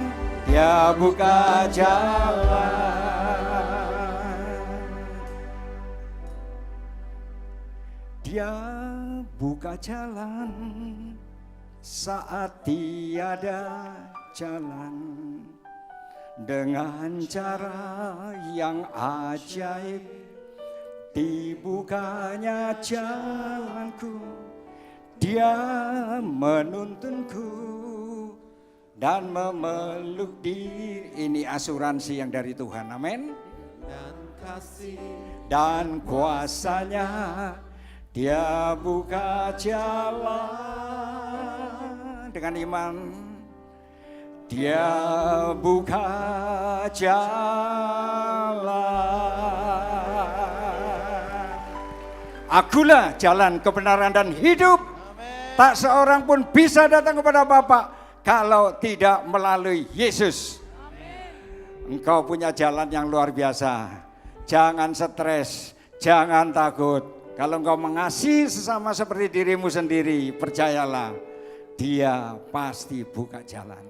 Dia buka jalan. Dia buka jalan saat tiada jalan. Dengan cara yang ajaib dibukanya jalanku, Dia menuntunku dan memeluk diri. Ini asuransi yang dari Tuhan, amin. Dan kasih dan kuasa-Nya Dia buka jalan. Dengan iman Dia buka jalan. Akulah jalan, kebenaran dan hidup. Tak seorang pun bisa datang kepada Bapa kalau tidak melalui Yesus. Engkau punya jalan yang luar biasa. Jangan stres, jangan takut. Kalau engkau mengasihi sesama seperti dirimu sendiri, percayalah, Dia pasti buka jalan.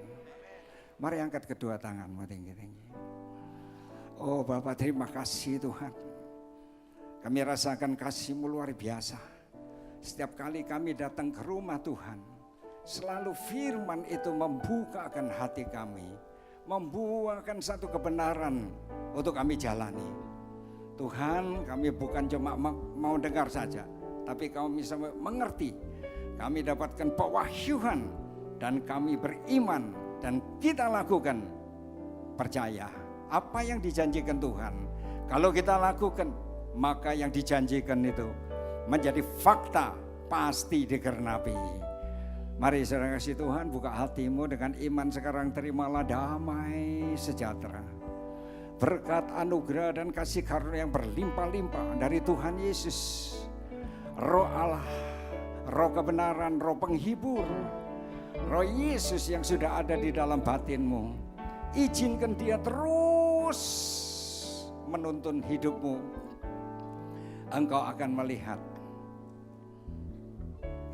Mari angkat kedua tanganmu tinggi-tinggi. Oh Bapa, terima kasih Tuhan. Kami rasakan kasih-Mu luar biasa. Setiap kali kami datang ke rumah Tuhan, selalu firman itu membukakan hati kami, membuahkan satu kebenaran untuk kami jalani. Tuhan, kami bukan cuma mau dengar saja, tapi kami bisa mengerti. Kami dapatkan pewahyuan dan kami beriman dan kita lakukan. Percaya apa yang dijanjikan Tuhan. Kalau kita lakukan, maka yang dijanjikan itu menjadi fakta, pasti digenapi. Mari saudara kasih Tuhan, buka hatimu dengan iman sekarang, terimalah damai sejahtera, berkat anugerah dan kasih karunia yang berlimpah-limpah dari Tuhan Yesus. Roh Allah, roh kebenaran, roh penghibur, roh Yesus yang sudah ada di dalam batinmu. Izinkan Dia terus menuntun hidupmu. Engkau akan melihat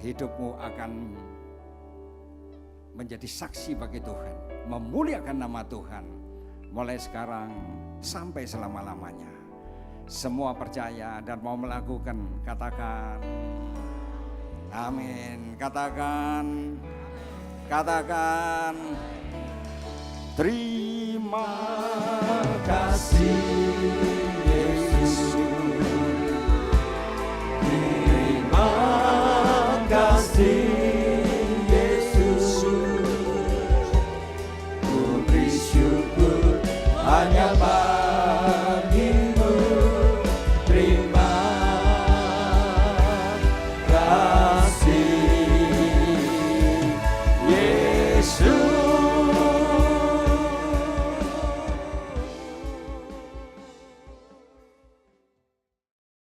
hidupmu akan menjadi saksi bagi Tuhan, memuliakan nama Tuhan mulai sekarang sampai selama-lamanya. Semua percaya dan mau melakukan, katakan amin. Katakan terima kasih Yesus, terima kasih Yesus, ku beri syukur hanya bagimu. Terima kasih Yesus.